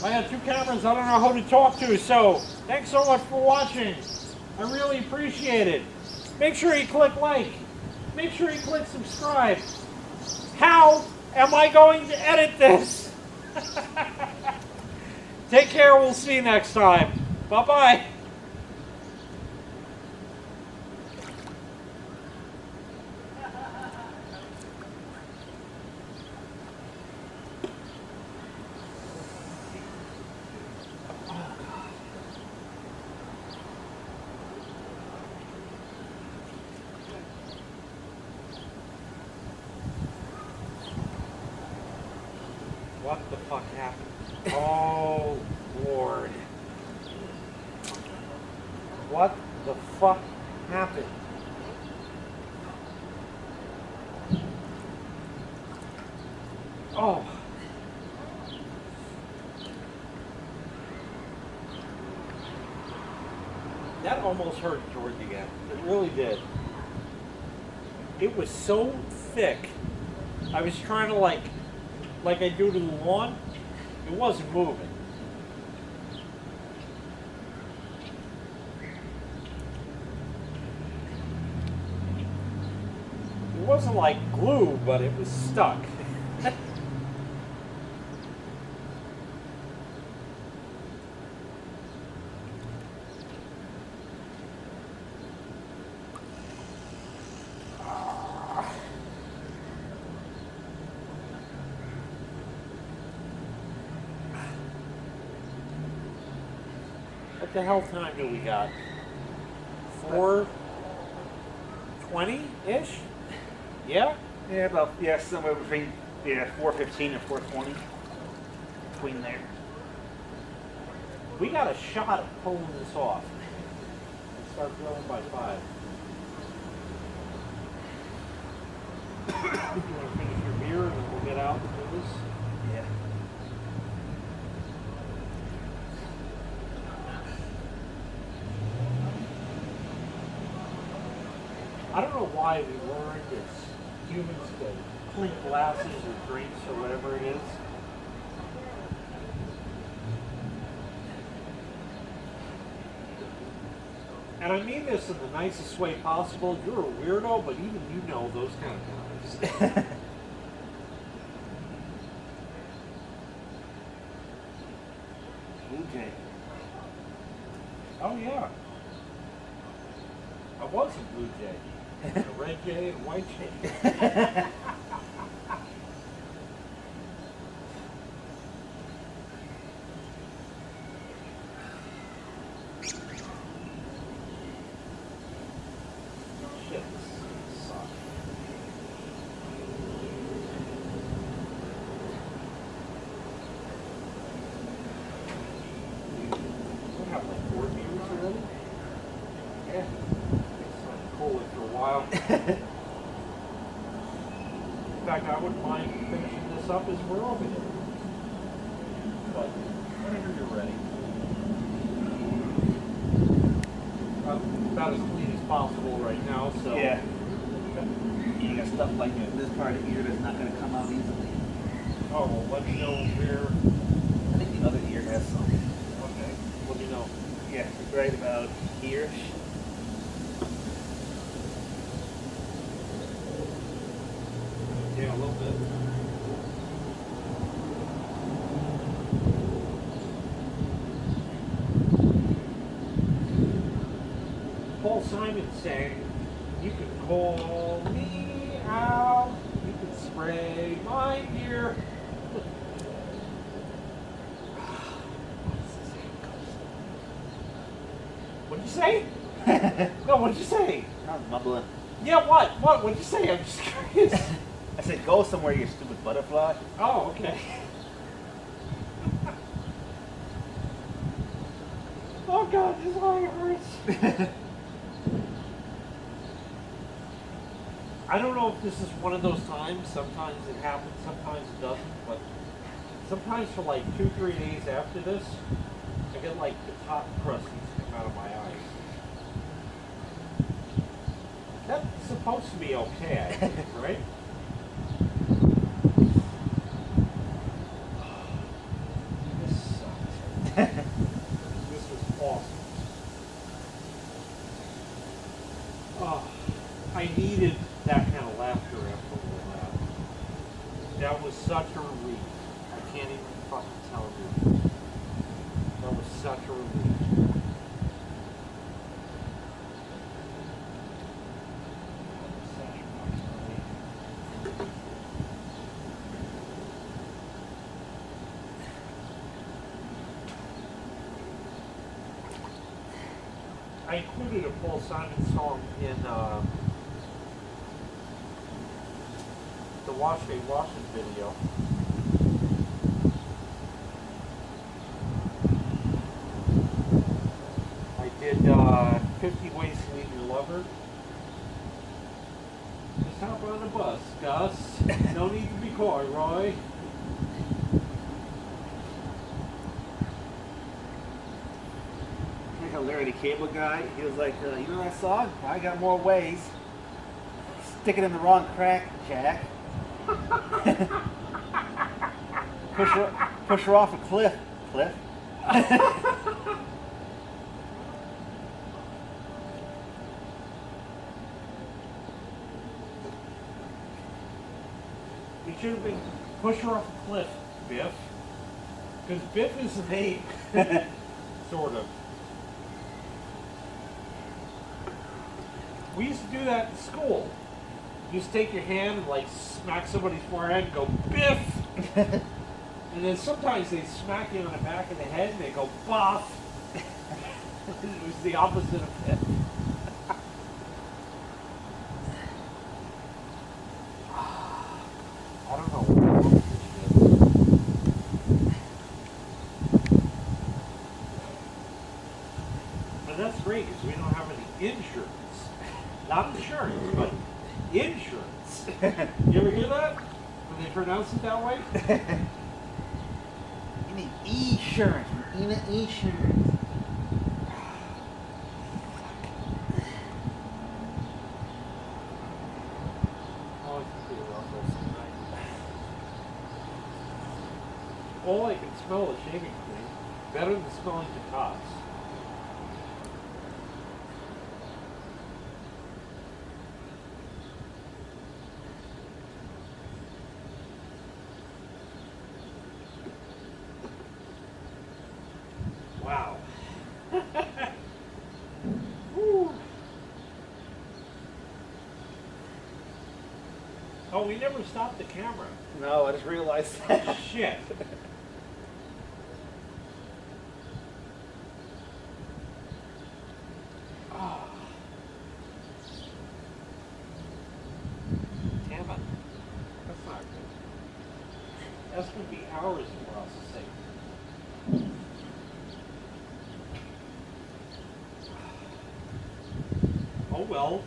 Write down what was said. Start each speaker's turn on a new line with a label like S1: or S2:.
S1: I got two cameras. I don't know who to talk to. So thanks so much for watching. I really appreciate it. Make sure you click like. Make sure you click subscribe. How am I going to edit this? Take care. We'll see you next time. Bye-bye. What the fuck happened? Oh, Lord. What the fuck happened? Oh. That almost hurt George again. It really did. It was so thick. I was trying to like I do to the lawn, it wasn't moving. It wasn't like glue, but it was stuck. What the hell time do we got? 4:20-ish? Yeah?
S2: Yeah, somewhere between 4:15 and 4:20. Between there.
S1: We got a shot of pulling this off. Let's start drilling by 5. You want to finish your beer and then we'll get out and do this?
S2: Yeah.
S1: I don't know why we learned as humans to clean glasses or drinks or whatever it is. And I mean this in the nicest way possible. You're a weirdo, but even you know those kind of things.
S2: Blue Jay.
S1: Oh yeah. I was a blue jay. A red jay and a white jay. Shit, this sucks. We have like 4 beers already? Yeah. Hold it for a while. In fact, I wouldn't mind finishing this up as we're over here. But whenever you're ready. About as clean as possible right now, so.
S2: Yeah. You got stuff like this part of here that's not going to come out easily.
S1: Oh, well, let me know where.
S2: I think the other ear has some.
S1: Okay. Let me know.
S2: Yeah, it's right about here.
S1: Yeah, a little bit. Paul Simon sang, "You can call me out, you can spray my ear." What'd you say? No, what'd you say?
S2: I was mumbling.
S1: Yeah, what? What'd you say? I'm just curious.
S2: I said, go somewhere, you stupid butterfly.
S1: Oh, okay. Oh God, this eye hurts. I don't know if this is one of those times. Sometimes it happens, sometimes it doesn't. But sometimes for like 2-3 days after this, I get like the top crusties come out of my eyes. That's supposed to be okay, I think, right? This sucks. fucking telling you. That was such a relief. Such a fucking relief. I included a Paul Simon song in the Wash Day Washing video. I did 50 Ways to Leave Your Lover. Just hop on the bus, Gus. No need to be coy, Roy.
S2: Like a Larry the Cable Guy, he was like, you know that song? I got more ways. Stick it in the wrong crack, Jack. push her off a cliff, Cliff.
S1: It should have been push her off a cliff, Biff. Because Biff is an ape. Sort of. We used to do that in school. You just take your hand and like smack somebody's forehead and go, Biff! And then sometimes they smack you on the back of the head and they go, Buff! It was the opposite of Biff. I don't know what this is. And that's great because we don't have any insurance. Not insurance, but insurance. You ever hear that? When they pronounce it that way?
S2: You need insurance. You need insurance.
S1: Oh, I can feel it tonight. All I can smell is shaving cream. Better than smelling the tops. Wow. Woo. Oh, we never stopped the camera.
S2: No, I just realized that.
S1: Shit. Oh. Damn it. That's not good. That's going to be hours of processing. Oh well.